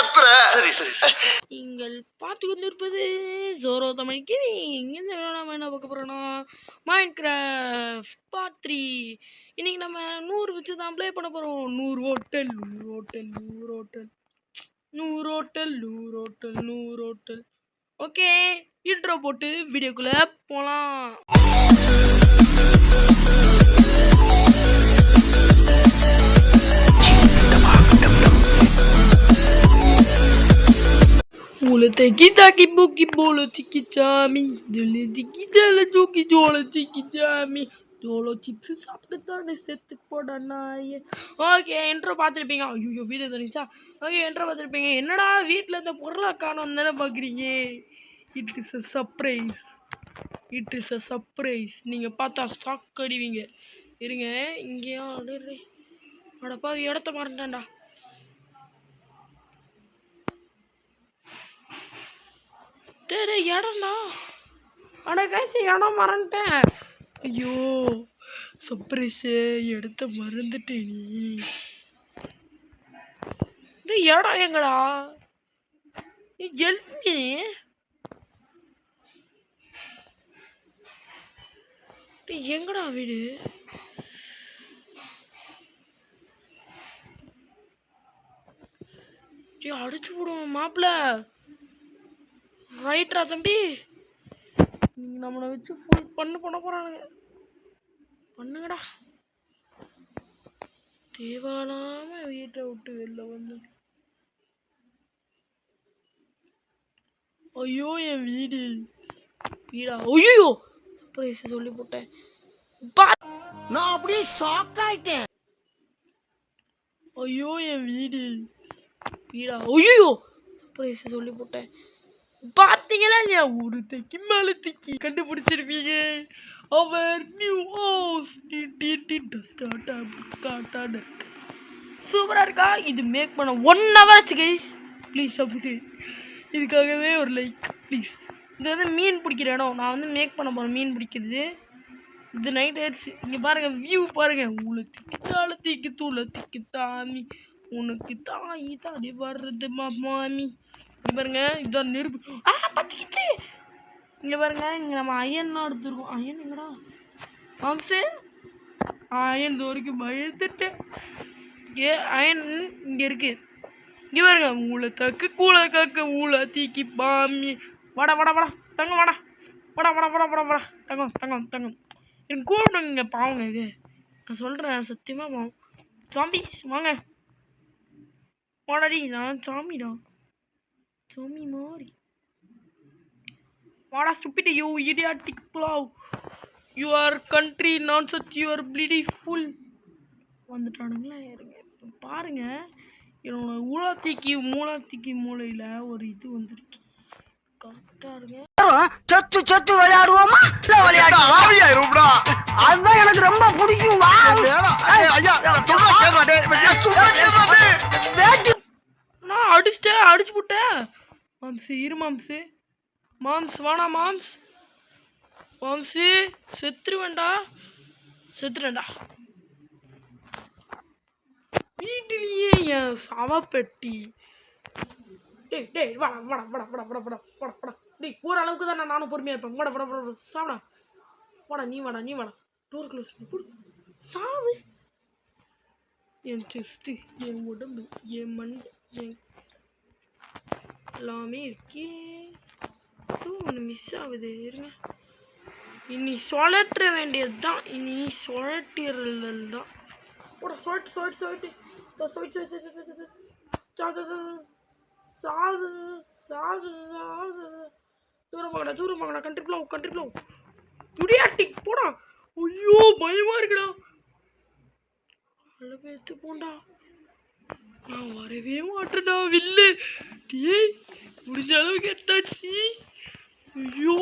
கத்துற? சரி சரி சரி. நீங்கள் பார்த்து கொண்டிருப்பது ஜோரோ தமிழ் கேமிங். இந்த நம்ம என்ன பார்க்க போறோம்னா மைன்கிராஃப்ட் பார்ட் 3. இன்னைக்கு நம்ம 100 வச்சு தான் ப்ளே பண்ண போறோம். 100 hotel 100 hotel 100 hotel 100 hotel 100 hotel 100 hotel. Okay, intro போட்டு வீடியோக்குள்ள போலாம். Teki taki buki bolo tiki chami, dole tiki dole joki jola tiki chami, jolo chips சாப்பிட்டு செத்து போட நாயே. ஓகே, இன்ட்ரோ பார்த்துருப்பீங்க. ஐயோ வீடியோ தனிச்சா. ஓகே, இன்ட்ரோ பார்த்துருப்பீங்க. என்னடா வீட்டில் இந்த பொருளை காணோம் தானே பார்க்குறீங்க. It is a surprise. It is a surprise. நீங்கள் பார்த்தா ஸ்டாக் அடிவீங்க. இருங்க இங்கேயா அடப்பா இடத்த மாறேன்டா. இடம்டா. அட காசு இடம் மறந்துட்டேன். ஐயோ சர்ப்ரைஸு, இடத்த மறந்துட்டேன். நீ இடம் எங்கடா? எல்மி எங்கடா வீடு? அடிச்சு போடுவோம் மாப்பிள்ள. ரைட்ரா தம்பி, நம்மளை வச்சு ஃபுல் பண்ண போறானுங்க. பண்ணுங்கடா. தேவையில்லாம வீட்டை விட்டு வெளில வந்து. ஐயோ என் வீடா? ஐயோ சர்ப்ரைஸ் சொல்லி போட்டேன். நான் அப்படியே ஷாக் ஆயிட்டேன். ஐயோ என் வீடா? ஐயோ சர்ப்ரைஸ் சொல்லி போட்டேன். பார்த்தீங்களா இல்லையா? ஒரு தைக்கு மேலே தைக்கி கண்டுபிடிச்சிருப்பீங்க. அவர் நியூ ஹவுஸ் சூப்பராக இருக்கா? இது மேக் பண்ண 1 hour ஆச்சு கைஸ். Please subscribe. இதுக்காகவே ஒரு லைக் ப்ளீஸ். இது வந்து மீன் பிடிக்கிற இடம். நான் வந்து மேக் பண்ண போகிறேன் மீன் பிடிக்கிறது. இது நைட் ஆயிடுச்சு. இங்கே பாருங்கள் வியூ பாருங்கள். உலத்திக்கு தாளத்திக்கு தூளத்திக்கு தாமி உனக்கு தாயி தாடி வர்றது மாமி. இங்கே பாருங்க இதுதான் நெருப்பு. பத்திக்கிச்சு. இங்கே பாருங்க இங்கே நம்ம அயன்லாம் எடுத்துருக்கோம். அயன் எங்கடா? மாம்சு அயன் வரைக்கும் பயந்துட்டேன். அயன் இங்கே இருக்கு. இங்கே பாருங்க ஊழ தக்கு கூழ காக்க ஊழ தீக்கி பாமி. வாடா வாடா வாடா தங்கம் வாடா வாடா வாடா வாடா வாடா வாடா தங்கம் தங்கம் தங்கம். எனக்கு கூப்பிடுங்க பாவங்க. இது நான் சொல்கிறேன் சத்தியமாக பாவம். சாம்பிஸ் வாங்க வாடாடி. நான் சாமிடா, சாமி மாறி வாடா. Stupid you idiotic plough. Your country நான் சச் யுவர் பிளீடி ஃபுல். வந்துட்டானுங்களா? இருங்க பாருங்க. என்னோட மூலாத்திக்கு மூளையில் ஒரு இது வந்துருக்கு. கரெக்டாக இருங்க. சத்து சத்து விளையாடுவோமா? விளையாடுவோம்டா. அதுதான் எனக்கு ரொம்ப பிடிக்கும். நான் அடிச்சு போட்டேன். மாம்சு இரு மாம்சு. மாம்ஸ் வாடா மாம்ஸ். மாம்சு செத்துருவேண்டா. வீட்டிலேயே என் சவப்பெட்டி. டேய் வாடா வாடா வாடா வாடா வாடா வாடா வாடா வாடா. டேய் ஓரளவுக்கு தான் நானும் பொறுமையாக இருப்பேன். வாடா வாடா வாடா சாப்பிடா. வாடா நீ வாடா. டோர் க்ளோஸ் பண்ணி சாவு. என் செஸ்ட்டு, என் உடம்பு, என் மண், என் எல்லாமே இருக்கே. ஒன்று மிஸ் ஆகுது. இருங்க இனி சுழற்ற வேண்டியது தான். இனி சுழட்டிறல் தான். ஒரு சொல்லிட்டு தூரம் வாங்கடா. கண்ட்ரி ப்ளோ முடியாட்டிக் போடா. ஐயோ பயமா இருக்குடா. நல்ல பேத்து போண்டா. நான் வரவே மாட்டேன்டா வில்லு. டேய் முடிஞ்ச அளவுக்கு எட்டாச்சு. ஐயோ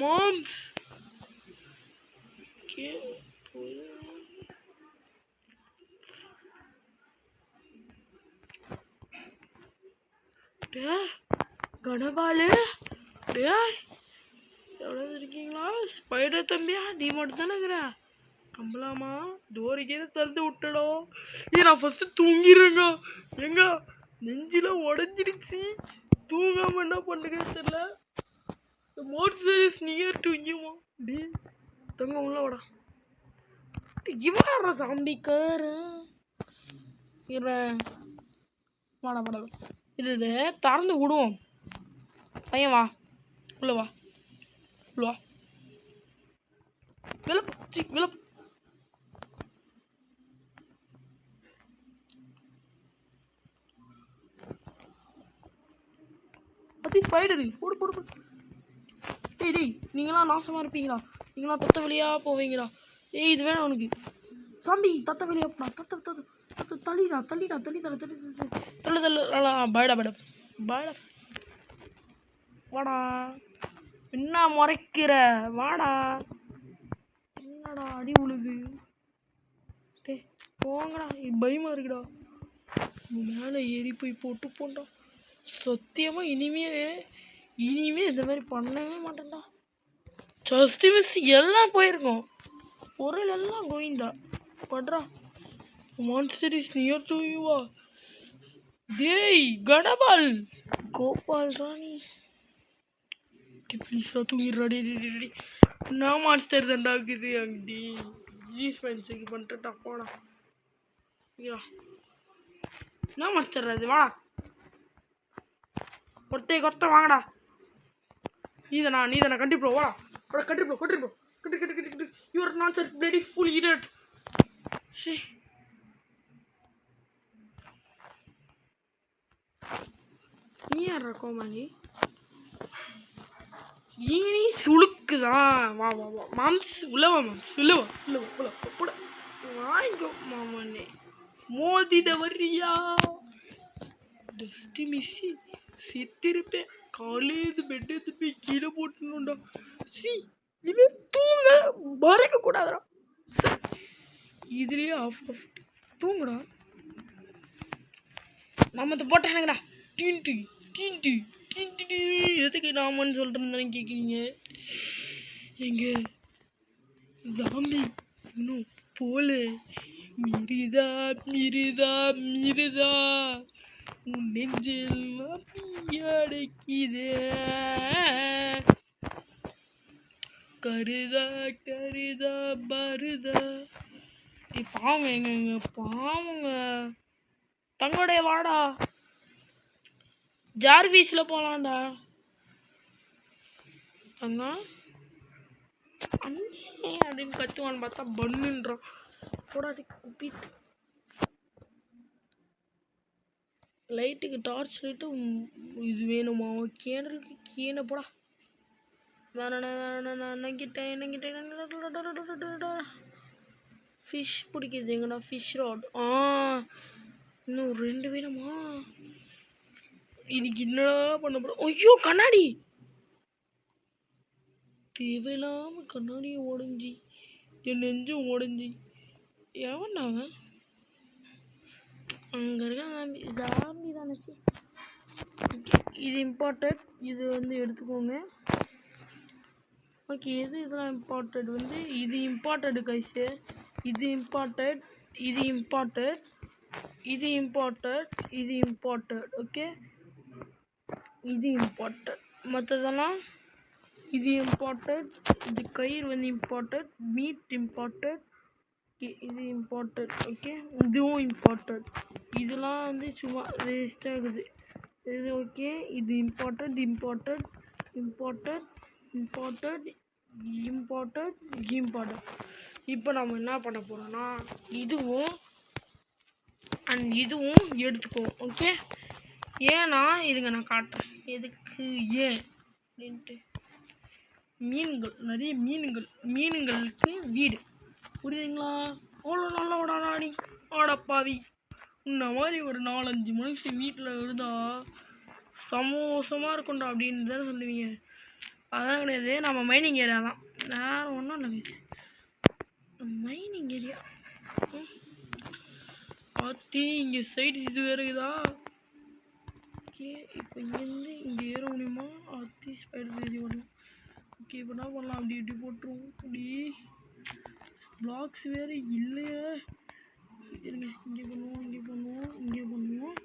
மாம்ஸ் கனபாலு. எவ்வளோ இருக்கீங்களா? ஸ்பைடர் தம்பியா நீ மட்டும் தானே இருக்கிற? கம்பலாமா டோருக்கே திறந்து விட்டடோ. நான் ஃபஸ்ட்டு தூங்கிடுங்க. எங்க நெஞ்சில உடஞ்சிடுச்சு. தூங்காம என்ன பண்ணுறது தெரியல. Motor is near to you. டே தங்க உள்ள வாடா. இவன் சாம்பிக்கார வாடா வாடா. இது திறந்து விடுவோம். பையன் வா, உள்ள வா, உள்ள வா. விளப்பு பத்தி ஸ்பைடரு போடு போடு போடு. டேய் நீங்களாம் நாசமாக இருப்பீங்களா? நீங்களாம் தத்த வழியாக போவீங்களா? இது வேணாம் உனக்கு. சாம்பி தத்த வழியாக போடா. தத்த தள்ளிடா தள்ளி பாய்டா பாய்டா. வாடா, என்ன முறைக்கிற? வாடா. என்னடா அடி உழுது? டே போங்கடா, பயமாக இருக்குடா. மேலே ஏறி போய் போட்டு போண்டா. சத்தியமாக இனிமே இந்த மாதிரி பண்ணவே மாட்டேன்டா. ஜஸ்ட் மிஸ் எல்லாம் போயிருக்கோம். பொருள் எல்லாம் கோயிண்டா பட்றா. மான்ஸ்டர் இஸ் நியர் டு யூவா. டேய் கணபால் கோபால் ராணி ப்ளீஸ்ரா தூங்கிடுறா. டே நான் மான்ஸ்டர் தான்டா இருக்குது அங்கடி. ஜீஸ் பென்ஸுக்கு பண்ணிட்டுட்டா போடா. என்ன மான்ஸ்டர் அது? வாடா கொத்த வாங்கடா. நீதானா கண்டிப்பா வாடா. கண்டிப்பா you're not such bloody fool idiot. நீ யாரா கோமாளி? ஈனி சுளுக்குதான். வா வா வா மாம்ஸ் உள்ளவா. மாம்ஸ் உள்ளவா போட வாங்கிக்கோ மாமனே. மோதிட வர்றியா? டஸ்டி மிஸ்ஸி செத்திருப்பேன். காலேஜ் பெட் எடுத்து போய் கீழே போட்டுணும்டா. இவன் தூங்க மறைக்க கூடாதுடா. இதுலயே ஆஃப் தூங்குடா. நாமத்தை போட்டானுங்கடா. கீண்டு எதுக்கு நாமன்னு சொல்றேன்னு கேட்குறீங்க? எங்க ஜாம்பி இன்னும் போல. மிருதா உன் நெஞ்செல்லாம் அடைக்குதே. கருதா பருதா. பாவங்க எங்க பாவங்க. தங்களுடைய வாடா ஜார்வீஸ்ல போலாம்டா. தங்க அண்ணே அப்படின்னு கத்துவான்னு பார்த்தா பண்ணுன்றான். போடாடி குப்பிட்டு. லைட்டுக்கு டார்ச் லைட்டு இது வேணுமா? கேண்டலுக்கு கீழே போடா. ஃபிஷ் பிடிக்குது எங்கடா? Fish rod. இன்னும் 2 வேணுமா? இன்னைக்கு என்னடா பண்ண போறோம்? ஐயோ கண்ணாடி தேவையில்லாம கண்ணாடியும் உடஞ்சி என் நெஞ்சும் உடஞ்சி. எவன் அவன்? அங்கே இருக்க ஜாம்பி தானச்சு. இது இம்பார்ட்டன்ட். இது எடுத்துக்கோங்க. ஓகே இதெல்லாம் இம்பார்ட்டன்ட். இது இம்பார்ட்டன்ட் கைஸு. இது இம்பார்ட்டன்ட். ஓகே இது இம்பார்ட்டன்ட். மற்றதெல்லாம் இது இம்பார்ட்டன்ட். இது கயிறு இம்பார்ட்டன்ட். Meet important. இது இம்பார்ட்டன்ட். ஓகே இதுவும் இம்பார்ட்டன்ட். இதெல்லாம் சும்மா வேஸ்ட் ஆகுது. இது ஓகே. இது இம்பார்ட்டன்ட். இப்போ நம்ம என்ன பண்ண போறோம்னா இதுவும் இதுவும் எடுத்துக்குவோம். ஓகே ஏன்னா இதுங்க நான் காட்டுறேன் எதுக்கு ஏன் அப்படின்ட்டு. நிறைய மீன்களுக்கு வீடு புரியுதுங்களா? அவ்வளோ நல்லா விடாடி ஆடப்பாவி. இந்த மாதிரி ஒரு 4-5 மனுஷன் வீட்டில் இருந்தா சமோசமாக இருக்கும்டா அப்படின்னு தானே சொல்லுவீங்க. அதான் கிடையாது. நம்ம மைனிங் ஏரியா தான். வேறு ஒன்றும் இல்லை. மைனிங் ஏரியா பார்த்து இங்கே சைடு இது வேறுதா. ஓகே இப்போ இங்கேருந்து இங்கே ஏற முடியுமா? ஸ்பைடர் ஏறி வரலாம். ஓகே இப்போ என்ன பண்ணலாம்? இப்படி போட்டுருவோம். அப்படி பிளாக்ஸ் வேறு இல்லையே. இருங்க இங்கே பண்ணுவோம்.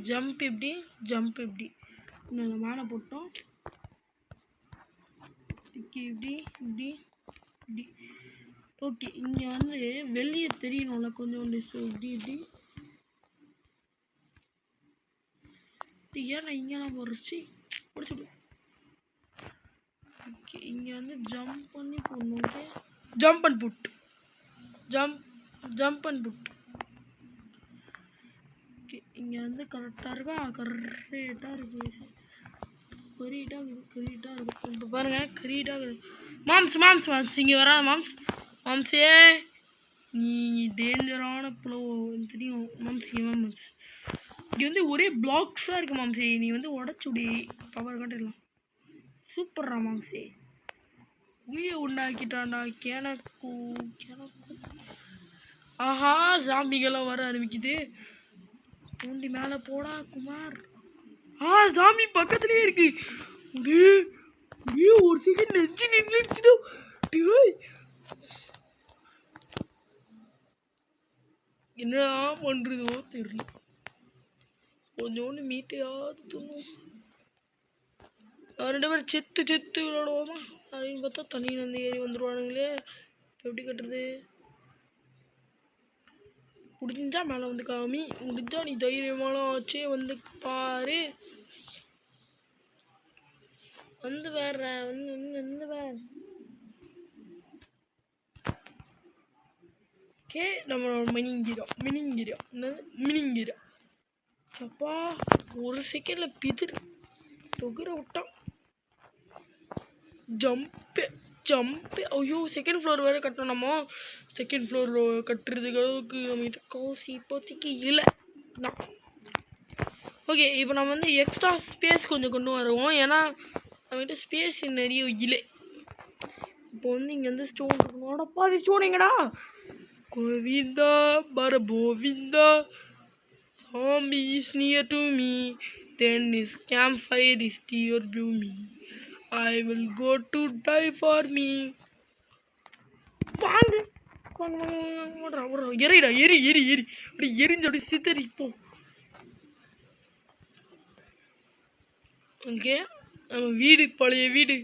ஜம்ப் இப்படி ஜம்ப் இப்படி இன்னும் மேலே போட்டோம். இப்படி இப்படி இப்படி. ஓகே, இங்கே வந்து வெளியே தெரியணும்ல கொஞ்சோண்டு. ஸோ இப்படி இப்படி ஏன்னா இங்கெல்லாம் போடுறச்சு பிடிச்சிடு. ஓகே, இங்கே வந்து ஜம்ப் பண்ணி போடணும். Okay, jump and put jump and put. Okay, இங்கே வந்து கரெக்டாக இருக்கா? கரெக்டாக இருக்குது. கரெக்டாக இருக்குது. இப்போ பாருங்கள், கரெக்டாக இருக்குது. மாம்ஸ் இங்கே வராது. மாம்ஸே நீ டேஞ்சரான ப்ளோ தெரியும் மாம்ஸ். இங்கே வந்து ஒரே பிளாக்ஸாக இருக்குது மாம்ஸே. நீ வந்து உடச்சுடி பவர் காட்டிடலாம். சூப்பர்ரா மாம்ஸே, உயிரை உண்டாக்கிட்டான்டா. கிணக்கு ஆஹா, ஜாம்பிகெல்லாம் வர ஆரம்பிக்குது. தூண்டி மேலே போடா குமார். ஜாம்பி பக்கத்துலேயே இருக்கு. ஒரு செகண்ட் நெஞ்சு நின்றுச்சுடா. என்ன பண்ணுறதோ தெரியல. கொஞ்சோண்டு மீட்டையாவது தூணும். 2 பேர் செத்து விளையாடுவோமா அப்படின்னு பார்த்தா தண்ணியில் வந்து ஏறி வந்துடுவானுங்களே. எப்படி கட்டுறது? முடிஞ்சா மேலே வந்து காமி. முடிஞ்சா நீ தைரியமாலாம் ஆச்சே வந்து பாரு. வந்து வேற வந்து வேற. ஓகே, நம்மளோட மினிங்கிரா. அப்பா ஒரு செகண்டில் பிதிர் தொகுற விட்டான். ஜம்ப்பு. ஐயோ, செகண்ட் ஃப்ளோர் வேறு கட்டணும். நம்ம செகண்ட் ஃப்ளோர் கட்டுறதுக்கு அளவுக்கு நம்மகிட்ட காசு இப்போதைக்கு இல்லை. ஓகே, இப்போ நம்ம வந்து எக்ஸ்ட்ரா ஸ்பேஸ் கொஞ்சம் கொண்டு வருவோம். ஏன்னா நம்மகிட்ட ஸ்பேஸ் நிறைய இல்லை. இப்போ வந்து இங்கே வந்து ஸ்டோன் இருக்கணும். பாதி ஸ்டோன் எங்கடா? Govinda பரபோவிந்தா. Zombie is near to me, then his campfire is dear to me. I will go to die for me. வாங்க எரிடா, எரி அப்படி எரிஞ்சு அப்படி சித்தரி போ. ஓகே, நம்ம வீடு பழைய வீடு.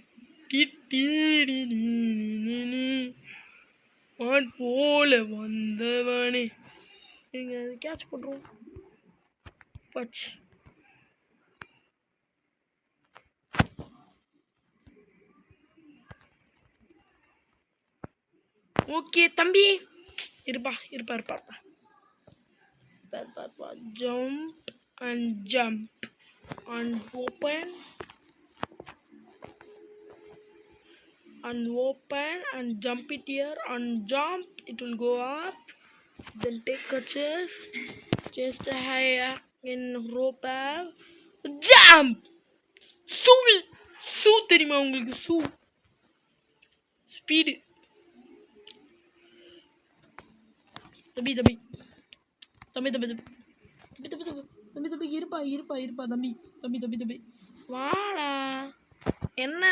வான் போல வந்தவனே. நீங்கள் அது கேட்ச் பண்ணுறோம். ஓகே தம்பி, இருப்பா. Jump and open and jump it here and jump. It will go up. Then take a chest higher in rope. Jump. சூ தெரியுமா உங்களுக்கு? ஸ்பீடு. தம்பி இருப்பா தம்பி வாடா. என்ன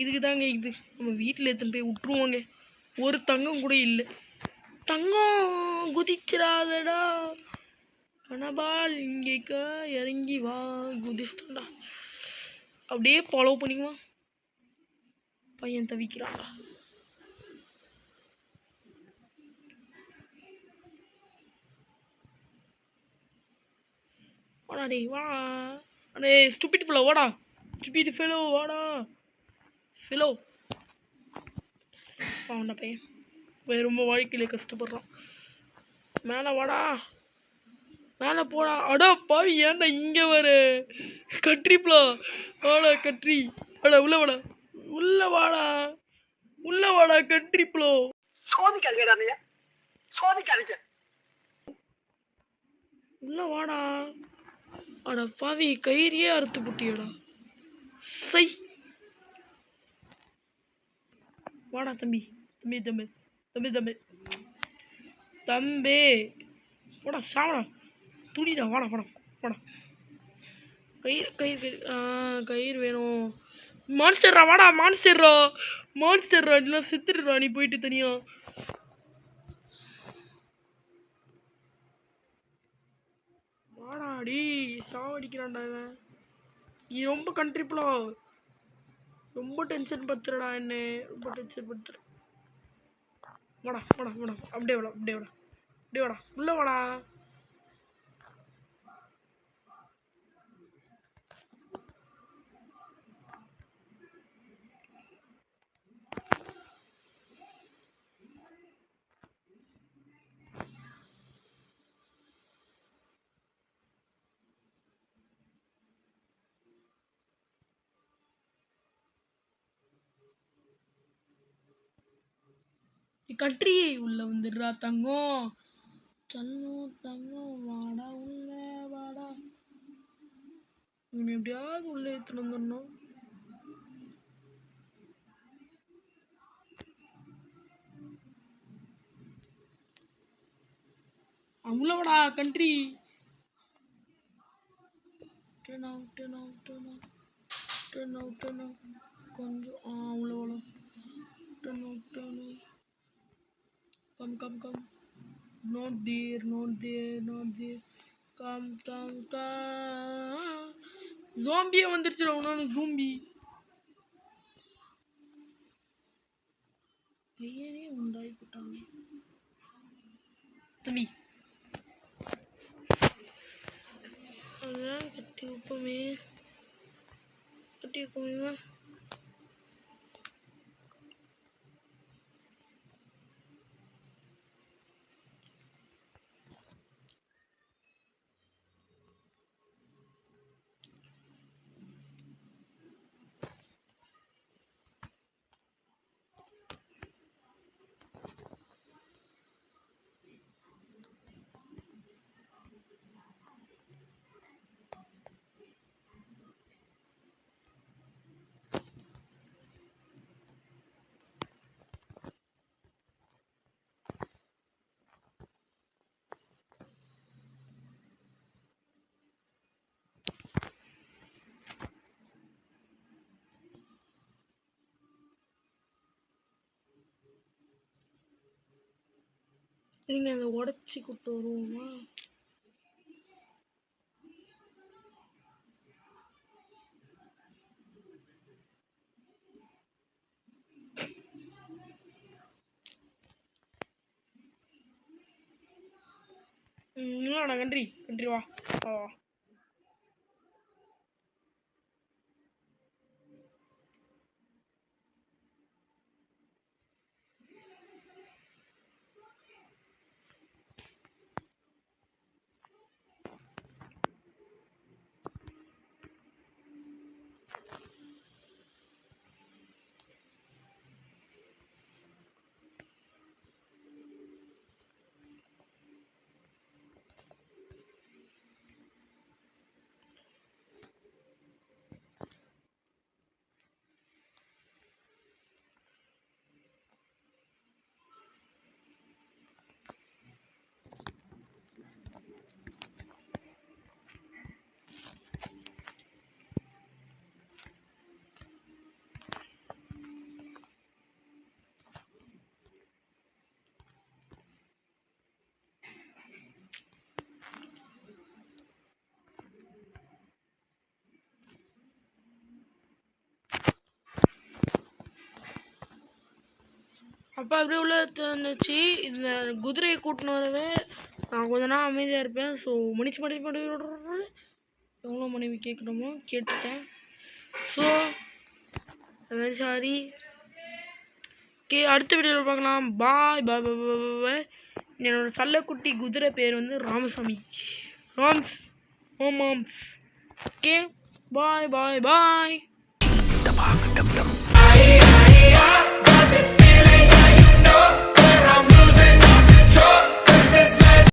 இதுக்கு தாங்க இது நம்ம வீட்டில் எடுத்துன்னு போய் விட்டுருவோங்க. ஒரு தங்கம் கூட இல்லை. தங்கம் குதிச்சிடாதடா கனபால். இங்கேக்கா இறங்கி வா. குதிச்சிட்டான்டா. அப்படியே ஃபாலோ பண்ணிக்குவான். பையன் தவிக்கிறான்டா. வாடா டேய் வா. அடே ஸ்டூபிட் ஃபெலோ வாடா. ஃபெலோ அவன்டா பையன் ரொம்ப வாழ்க்கையில கஷ்டப்படுறான். மேலே வாடா, மேலே போடா. அடா பாவி, ஏன்டா இங்கே வர? கட்ரிப்லா வாடா. கட்ரி வாடா. உள்ள வாடா கட்ரிப்லோ. சோதிக்காதீங்க. உள்ள வாடா. அட பாவி, கயிறியே அறுத்து புட்டியடா. சை வாடா தம்பி. போடா சாவடா. துணிடா. வாடா. கயிறு வேணும். மான்ஸ்டர்ரா வாடா. மான்ஸ்டர்ரா இதெல்லாம் செத்துடுறா. நீ போயிட்டு தனியா. அடி சாவடிக்கிறான்டா இவன். நீ ரொம்ப கண்ட்ரிப்ளோ, ரொம்ப டென்ஷன் படுத்துறடா என்ன, ரொம்ப டென்ஷன் படுத்துற. வாடா வாடா வாடா, அப்படியே வாடா அப்படியே வாடா அப்படியே வாடா, உள்ள வாடா. கட்ரி உள்ள வந்துடுறா தங்கம், சன்னும் தங்கம் வாடா உள்ள வாடா. இவன் எப்படியாவது உள்ள எடுத்துட்டு வந்துடணும். அவ்வளோடா கண்ட்ரி. கொஞ்சம் அவ்வளோ கம் not there கம் ஜோம்பியே வந்துருச்சுடா உன்னால. ஜோம்பி கையனே உண்டாகி போட்டாங்க தம்பி. அதான் கட்டி வைப்போமே, கட்டி வைப்போமே. நீங்கள் அதை உடச்சி கூப்பிட்டு வருவோமா? இல்லைடா கண்ட்ரி வா வா. அப்போ அப்படியே உள்ள இருந்துச்சு. இந்த குதிரையை கூட்டின்னு வரவே நான் கொஞ்ச நாள் அமைதியாக இருப்பேன். ஸோ மன்னிச்சு எவ்வளோ மனைவி கேட்கணுமோ கேட்டுட்டேன். So very sorry. ஓகே, அடுத்த வீடியோவில் பார்க்கலாம். பாய் பாய் பாய் பாய் பாய். என்னோடய சல்லக்குட்டி குதிரை பேர் வந்து ராமசாமி. ராம்ஸ் ஓமாம்ஸ். ஓகே பாய் பாய் பாய்.